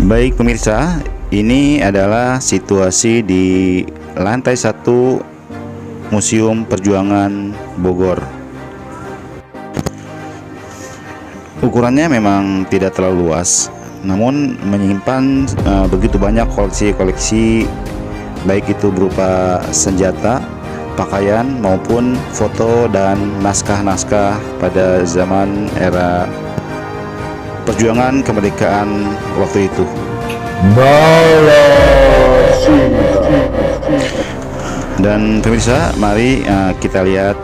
Baik pemirsa, ini adalah situasi di lantai 1 Museum Perjuangan Bogor. Ukurannya memang tidak terlalu luas, namun menyimpan begitu banyak koleksi-koleksi, baik itu berupa senjata, pakaian maupun foto dan naskah-naskah pada zaman era perjuangan kemerdekaan waktu itu. Dan pemirsa, mari kita lihat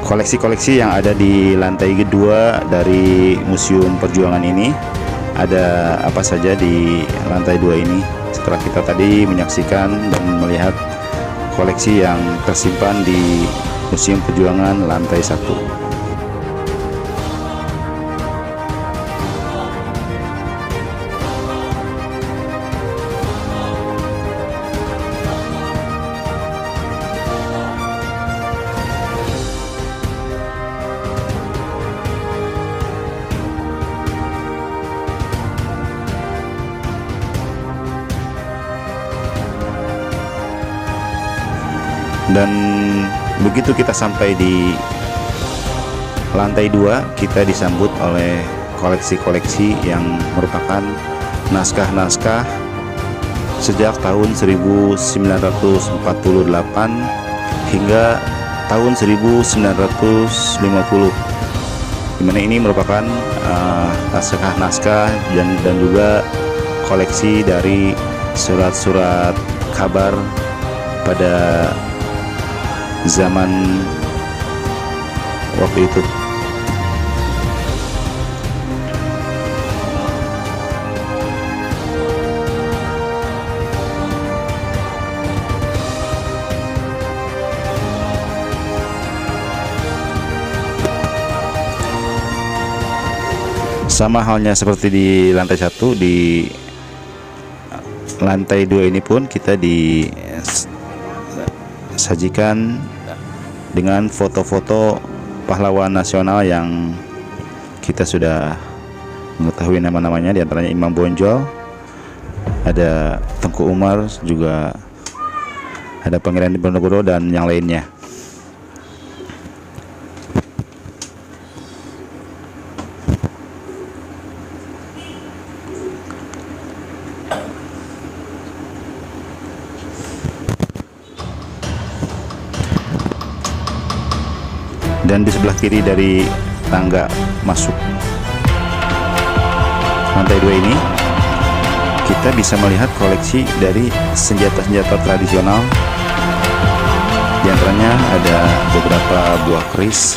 koleksi-koleksi yang ada di lantai kedua dari Museum Perjuangan ini. Ada apa saja di lantai 2 ini setelah kita tadi menyaksikan dan melihat koleksi yang tersimpan di Museum Perjuangan lantai 1. Dan begitu kita sampai di lantai 2, kita disambut oleh koleksi-koleksi yang merupakan naskah-naskah sejak tahun 1948 hingga tahun 1950, dimana ini merupakan naskah-naskah dan juga koleksi dari surat-surat kabar pada zaman waktu itu. Sama halnya seperti di lantai 1, di lantai 2 ini pun kita disajikan dengan foto-foto pahlawan nasional yang kita sudah mengetahui nama-namanya, diantaranya Imam Bonjol, ada Tengku Umar, juga ada Pangeran Diponegoro dan yang lainnya. Dan di sebelah kiri dari tangga masuk lantai 2 ini, kita bisa melihat koleksi dari senjata-senjata tradisional. Di antaranya ada beberapa buah keris,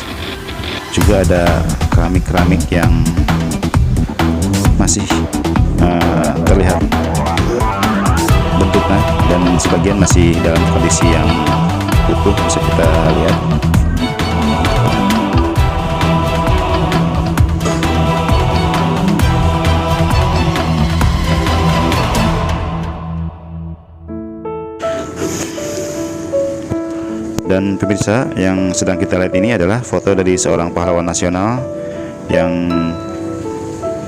juga ada keramik-keramik yang masih terlihat bentuknya, dan sebagian masih dalam kondisi yang utuh, bisa kita lihat. Dan pemirsa, yang sedang kita lihat ini adalah foto dari seorang pahlawan nasional yang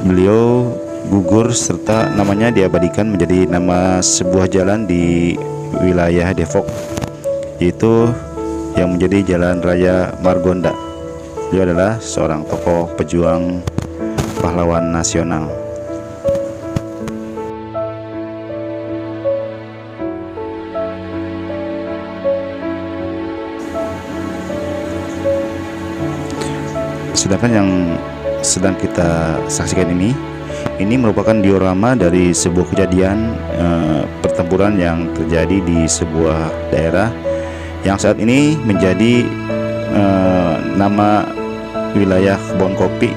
beliau gugur serta namanya diabadikan menjadi nama sebuah jalan di wilayah Depok, yaitu yang menjadi Jalan Raya Margonda. Beliau adalah seorang tokoh pejuang pahlawan nasional. Sedangkan yang sedang kita saksikan ini merupakan diorama dari sebuah kejadian pertempuran yang terjadi di sebuah daerah yang saat ini menjadi nama wilayah kebun kopi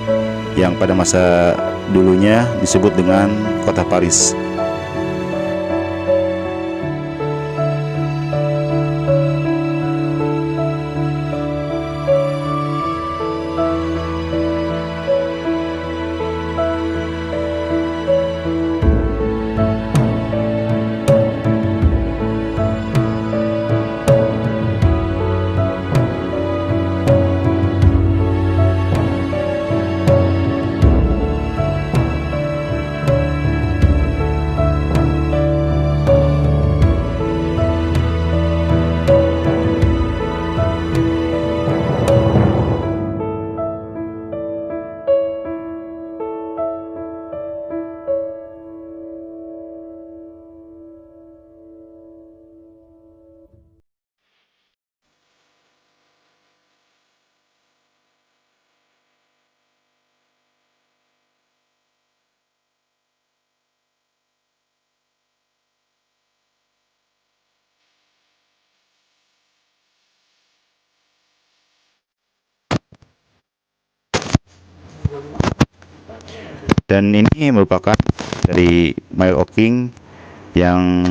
yang pada masa dulunya disebut dengan Kota Paris. Dan ini merupakan dari Mayor Oking yang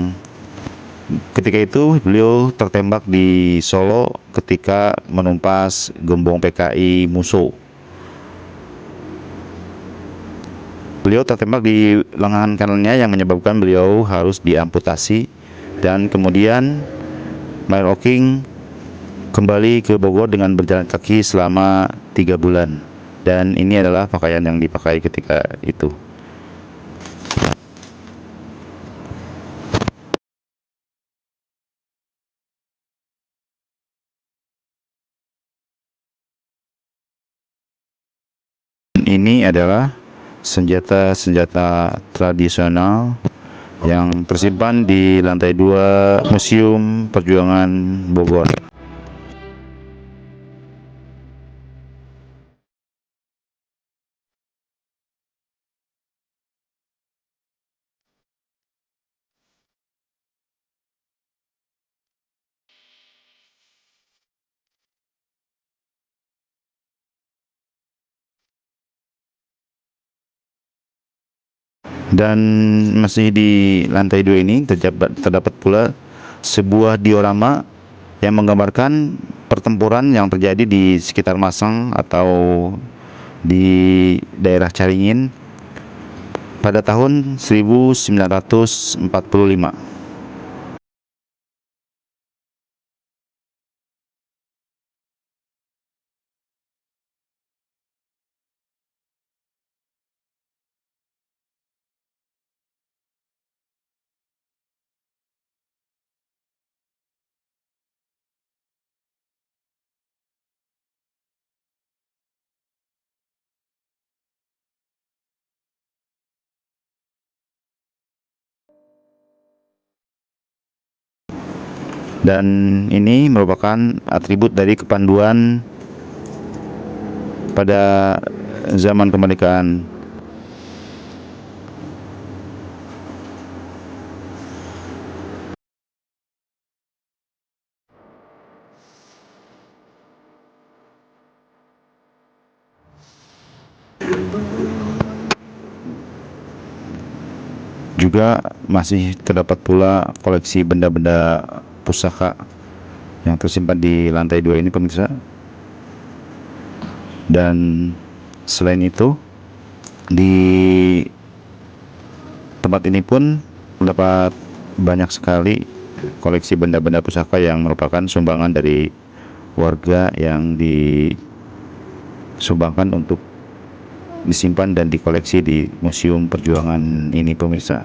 ketika itu beliau tertembak di Solo ketika menumpas gembong PKI musuh. Beliau tertembak di lengan kanannya yang menyebabkan beliau harus diamputasi, dan kemudian Mayor Oking kembali ke Bogor dengan berjalan kaki selama 3 bulan. Dan ini adalah pakaian yang dipakai ketika itu. Ini adalah senjata-senjata tradisional yang tersimpan di lantai 2 Museum Perjuangan Bogor. Dan masih di lantai 2 ini terdapat pula sebuah diorama yang menggambarkan pertempuran yang terjadi di sekitar Masang atau di daerah Caringin pada tahun 1945. Dan ini merupakan atribut dari kepanduan pada zaman kemerdekaan. Juga masih terdapat pula koleksi benda-benda pusaka yang tersimpan di lantai 2 ini, pemirsa. Dan selain itu, di tempat ini pun terdapat banyak sekali koleksi benda-benda pusaka yang merupakan sumbangan dari warga yang disumbangkan untuk disimpan dan dikoleksi di Museum Perjuangan ini, pemirsa.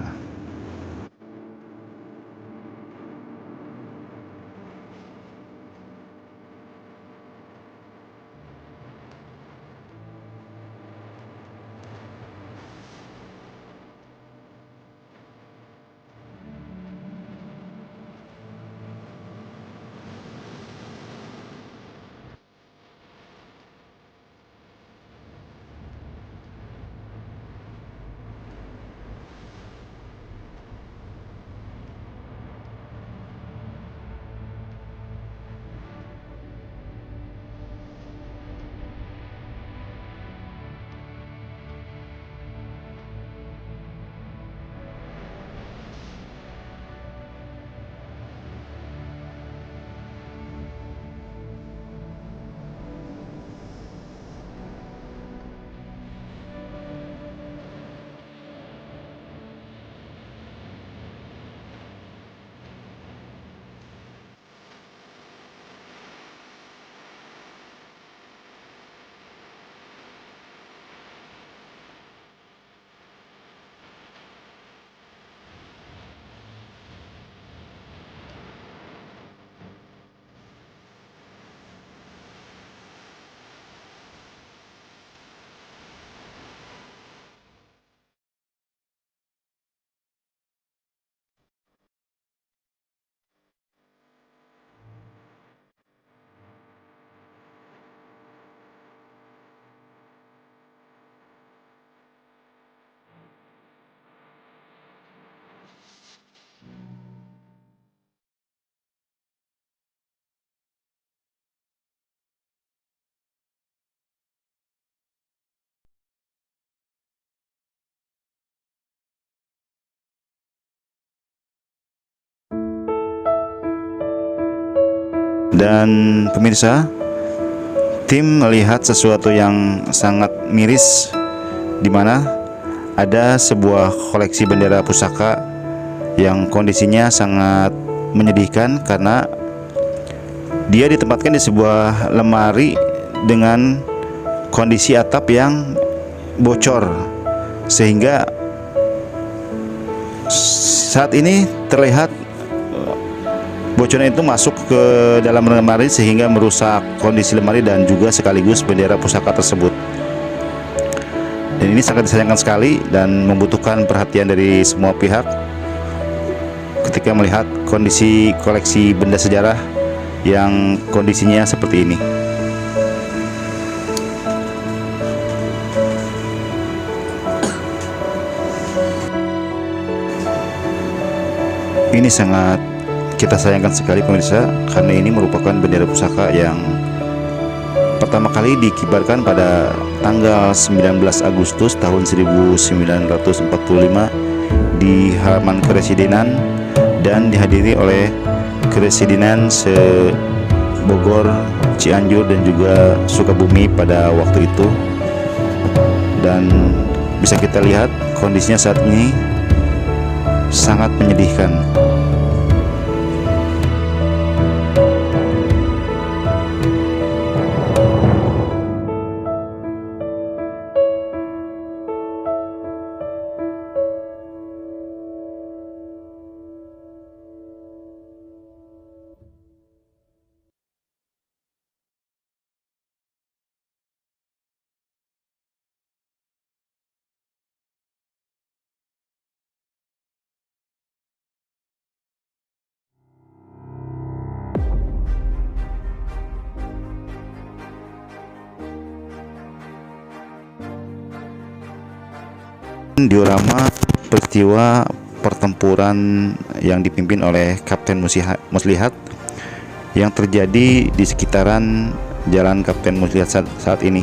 Dan pemirsa, tim melihat sesuatu yang sangat miris, di mana ada sebuah koleksi bendera pusaka yang kondisinya sangat menyedihkan karena dia ditempatkan di sebuah lemari dengan kondisi atap yang bocor, sehingga saat ini terlihat bocornya itu masuk ke dalam lemari sehingga merusak kondisi lemari dan juga sekaligus bendera pusaka tersebut. Dan ini sangat disayangkan sekali dan membutuhkan perhatian dari semua pihak ketika melihat kondisi koleksi benda sejarah yang kondisinya seperti ini. Ini sangat kita sayangkan sekali pemirsa, karena ini merupakan bendera pusaka yang pertama kali dikibarkan pada tanggal 19 Agustus tahun 1945 di halaman Kepresidenan dan dihadiri oleh Kepresidenan se-Bogor, Cianjur dan juga Sukabumi pada waktu itu. Dan bisa kita lihat kondisinya saat ini sangat menyedihkan. Diorama peristiwa pertempuran yang dipimpin oleh Kapten Muslihat yang terjadi di sekitaran Jalan Kapten Muslihat saat ini.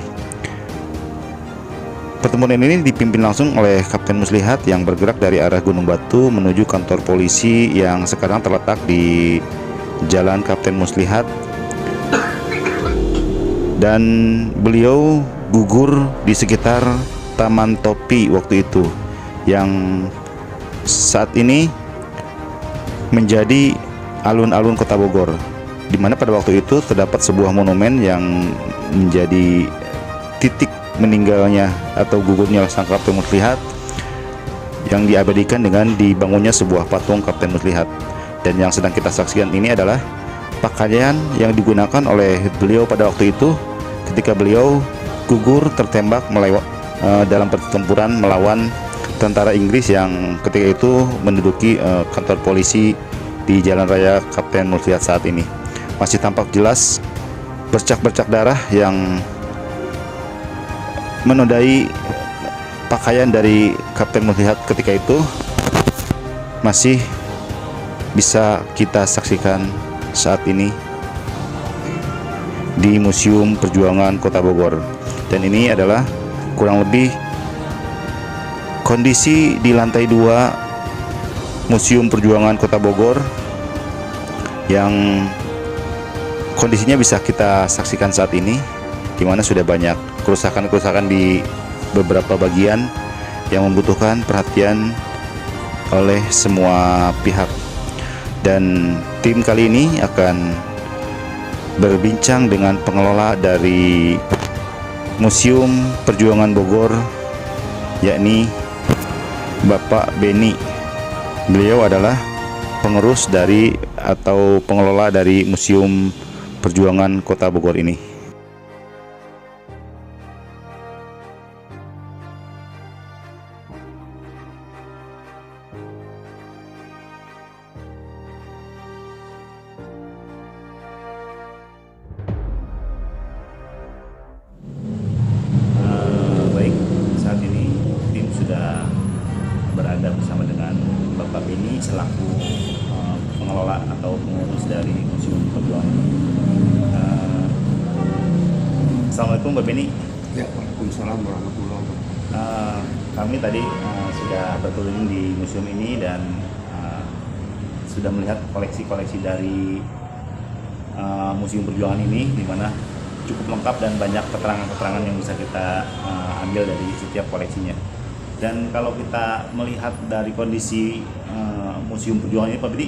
Pertempuran ini dipimpin langsung oleh Kapten Muslihat yang bergerak dari arah Gunung Batu menuju kantor polisi yang sekarang terletak di Jalan Kapten Muslihat, dan beliau gugur di sekitar Taman Topi waktu itu, yang saat ini menjadi alun-alun Kota Bogor, di mana pada waktu itu terdapat sebuah monumen yang menjadi titik meninggalnya atau gugurnya sang Kapten Muslihat, yang diabadikan dengan dibangunnya sebuah patung Kapten Muslihat. Dan yang sedang kita saksikan ini adalah pakaian yang digunakan oleh beliau pada waktu itu ketika beliau gugur tertembak dalam pertempuran melawan tentara Inggris yang ketika itu menduduki kantor polisi di Jalan Raya Kapten Muslihat saat ini. Masih tampak jelas bercak-bercak darah yang menodai pakaian dari Kapten Muslihat ketika itu, masih bisa kita saksikan saat ini di Museum Perjuangan Kota Bogor. Dan ini adalah kurang lebih kondisi di lantai 2 Museum Perjuangan Kota Bogor yang kondisinya bisa kita saksikan saat ini, di mana sudah banyak kerusakan-kerusakan di beberapa bagian yang membutuhkan perhatian oleh semua pihak. Dan tim kali ini akan berbincang dengan pengelola dari Museum Perjuangan Bogor, yakni Bapak Beni. Beliau adalah pengurus dari atau pengelola dari Museum Perjuangan Kota Bogor ini. Berada bersama dengan Bapak Beni selaku pengelola atau pengurus dari Museum Perjuangan. Assalamualaikum Bapak Beni. Ya, Waalaikumsalam warahmatullahi wabarakatuh. Kami tadi sudah berkeliling di museum ini dan sudah melihat koleksi-koleksi dari Museum Perjuangan ini, di mana cukup lengkap dan banyak keterangan-keterangan yang bisa kita ambil dari setiap koleksinya. Dan kalau kita melihat dari kondisi Museum Perjuangan ini, Pak Bidi,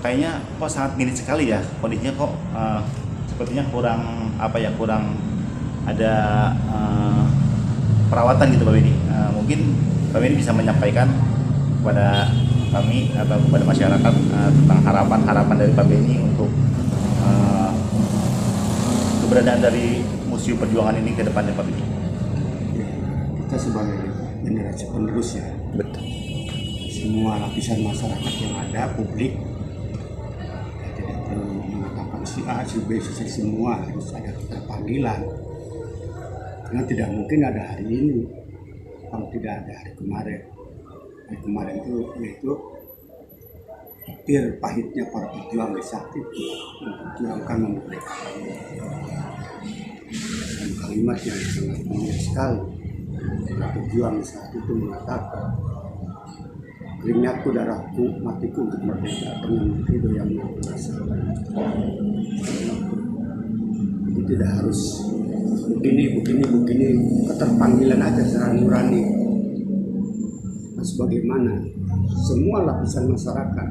kayaknya kok sangat minim sekali ya kondisinya, kok sepertinya kurang kurang ada perawatan gitu Pak Bidi. Mungkin Pak Bidi bisa menyampaikan kepada kami atau kepada masyarakat tentang harapan dari Pak Beni untuk keberadaan dari Museum Perjuangan ini ke depannya, Pak Beni. Kita sebagai generasi penerus ya, Betul. semua lapisan masyarakat yang ada, publik, tidak perlu mengatakan si A, si B, si C, semua harus ada keterpanggilan. Karena tidak mungkin ada hari ini kalau tidak ada hari kemarin. Hari kemarin itu yaitu petir pahitnya para pejuang di saat itu memperjuangkan memerdekakan. Dan kalimat yang sangat mulia sekali para pejuang di saat itu mengatakan, keringatku, darahku, matiku untuk merdeka dengan ridho yang maha kuasa. Jadi tidak harus begini keterpanggilan aja secara nurani. Nah, sebagaimana semua lapisan masyarakat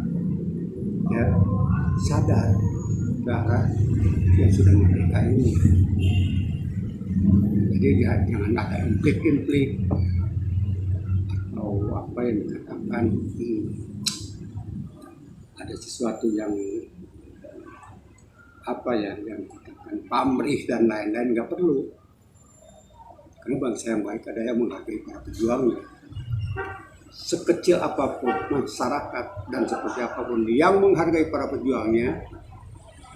ya sadar ke arah yang sudah merdeka ini. Jadi jangan ada implik-implik atau apa yang dikatakan ada sesuatu yang yang dikatakan pamrih dan lain-lain, nggak perlu. Karena bangsa yang baik ada yang menghargai para pejuangnya. Sekecil apapun masyarakat dan seperti apapun yang menghargai para pejuangnya,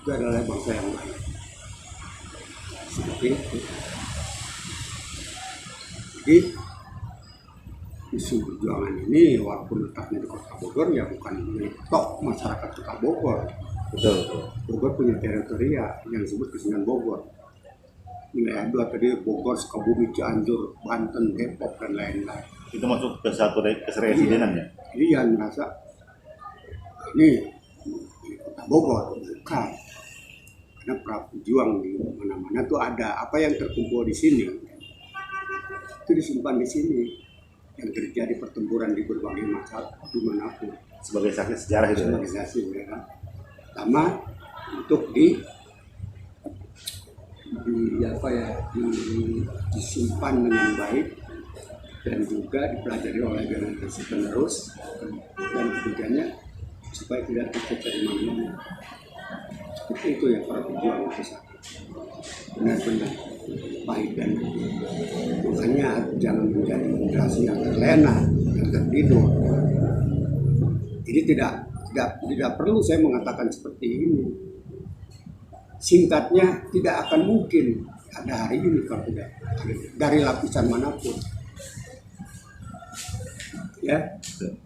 itu adalah bangsa yang baik. Seperti itu. Jadi Museum Perjuangan ini walaupun letaknya di Kota Bogor ya bukan milik tok masyarakat Kota Bogor. Betul. Bogor punya teritorial yang disebut Kesenian Bogor. Wilayah dua tadi Bogor, Sukabumi, Cianjur, Banten, Depok dan lain-lain. Itu masuk ke satu keseresidenan ya? Jadi yang merasa ini di Kota Bogor bukan. Karena para pejuang di mana-mana tuh ada apa yang terkumpul di sini. Itu disimpan di sini. Yang terjadi pertempuran di berbagai masyarakat dimanapun. Sebagai saksi sejarah itu. Sebagai saksi ya. Pertama untuk disimpan dengan baik dan juga dipelajari oleh generasi penerus, dan ketiganya supaya tidak tercecer di mana-mana. Seperti itu ya para pejuang besar. Benar-benar baik dan makanya jangan menjadi generasi yang terlena, yang tertidur. Jadi tidak perlu saya mengatakan seperti ini. Singkatnya, tidak akan mungkin ada hari ini kalau tidak dari lapisan manapun. Ya,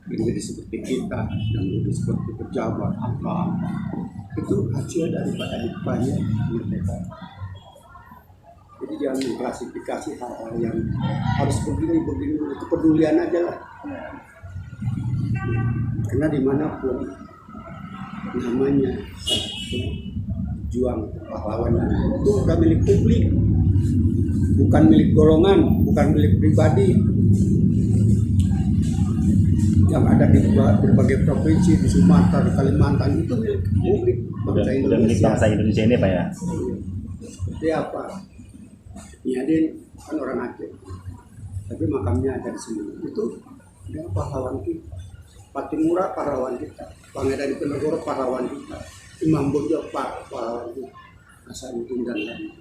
menjadi seperti kita, yang menjadi seperti pejabat apa itu hasil daripada hikmahnya merdeka. Jadi jangan mengklasifikasi hal-hal yang harus begini, kepedulian aja lah. Karena dimanapun namanya satu juang pahlawan itu udah milik publik, bukan milik golongan, bukan milik pribadi. Yang ada di berbagai provinsi, di Sumatera, di Kalimantan itu milik publik bangsa Indonesia. Udah milik bangsa Indonesia ini Pak ya? Seperti apa? Nyadin kan orang Aceh, tapi makamnya ada di sini. Itu dia pahlawan kita. Patimura pahlawan kita, Pangeran Diponegoro pahlawan kita, Imam Bonjol pahlawan kita, Hasanuddin dan lain.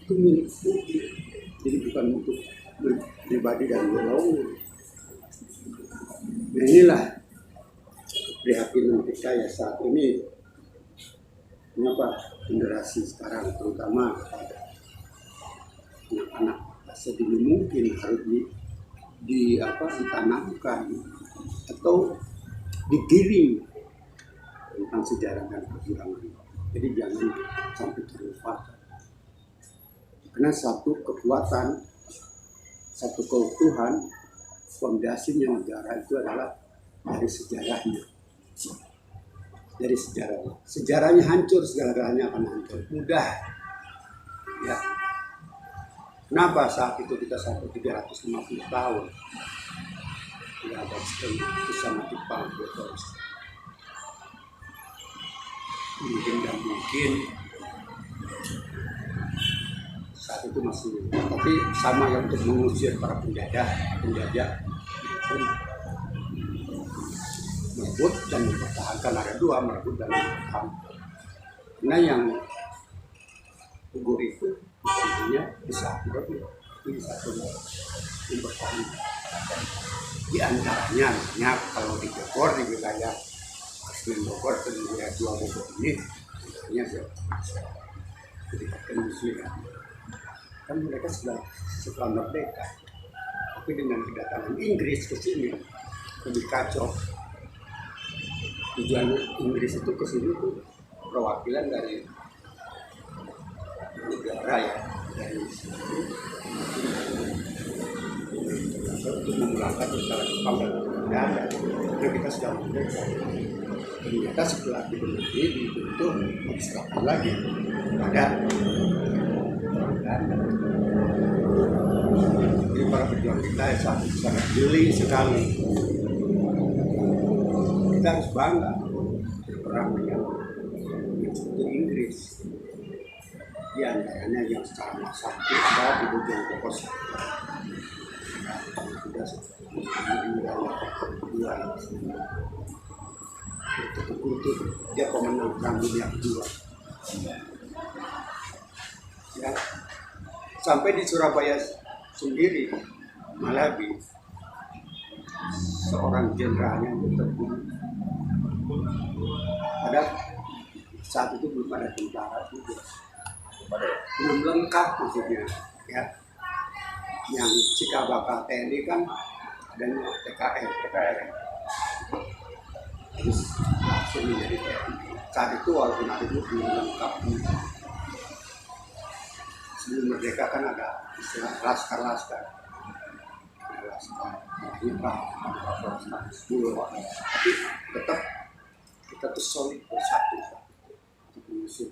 Itu milik publik, jadi bukan untuk pribadi dan golongan. Nah inilah keprihatinan kita ya saat ini. Kenapa generasi sekarang terutama anak-anak sedini mungkin harus ditanamkan atau digiring tentang sejarah dan perjuangan. Jadi jangan sampai terlupakan. Karena satu kekuatan, satu keutuhan, fondasinya negara itu adalah dari sejarahnya. dari sejarahnya. Sejarahnya hancur, segala-galanya akan hancur. Mudah. Ya. Kenapa saat itu kita sampai 350 tahun tidak ada bisa mati Jepang terus? Mungkin dan mungkin saat itu masih, tapi sama yang untuk mengusir para penjajah pun merebut dan mempertahankan. Ada dua, merebut dan mempertahankan. Karena yang gugur itu intinya bisa merebut, ini satu mempertahankan. Di antaranya, kalau di Bogor, di wilayah Asmen Bogor, di wilayah Dua Bogor ini, hanya ketika Muslim kan mereka setelah merdeka, tapi dengan kedatangan Inggris ke sini lebih kacau. Tujuan Inggris itu ke sini itu perwakilan dari negara ya, dari untuk memulangkan tentara Jepang dan Belanda. Karena kita sudah merdeka. Ternyata setelah dibentuk dibentuk diserahkan lagi pada Belanda. Jadi para pejuang kita sangat jeli sekali. Kita harus bangga berperang dengan sekutu Inggris. Di antaranya yang secara massal ada di Bojong Pokos. Sudah di wilayah kedua itu dia pemenang Perang Dunia Kedua. Ya, sampai di Surabaya sendiri, Malabi, seorang jenderalnya itu terbunuh. Ada saat itu belum ada tentara juga, belum lengkap maksudnya. Ya, yang cikal bakal TNI kan adanya TKR. Terus langsung menjadi TNI. Saat itu walaupun ada itu belum lengkap. Sebelum merdeka kan ada istilah laskar-laskar. Tapi tetap kita tuh solid bersatu untuk mengusir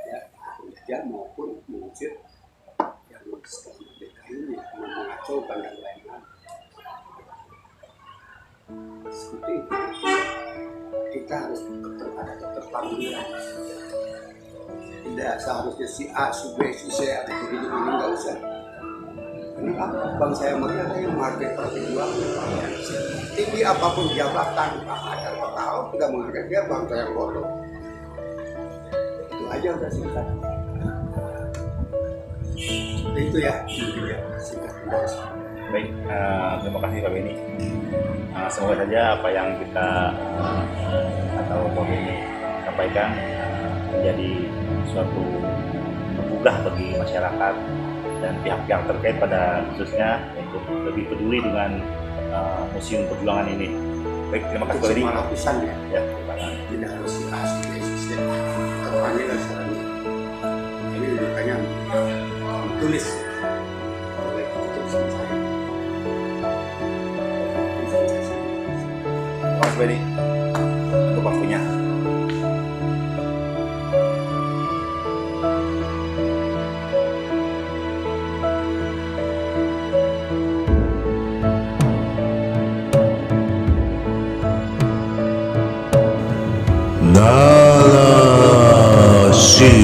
ya penjajah maupun mengusir yang setelah merdeka ini mengacaukan dan lain-lain. Seperti itu kita harus ada keterpaduan. Tidak seharusnya si A, si B, si C atau begini nggak usah. Karena bangsa yang mereka yang menghargai perjuangan tinggi apapun jabatan, ada apa tahu tidak menghargai dia bangsa yang bodoh. Itu aja udah singkat. Itu ya singkat. Baik, terima kasih Pak Beni. Semoga saja apa yang kita atau Pak Beni sampaikan menjadi suatu menggugah bagi masyarakat dan pihak-pihak terkait pada khususnya untuk lebih peduli dengan Museum Perjuangan ini. Baik, terima kasih Pak Beni. Semua lapisan ya. Ya, tidak harus asli sistem terpanggil dasarnya. Ini makanya tulis oleh tulisan saya. terima kasih Pak Beni untuk waktunya. Narasira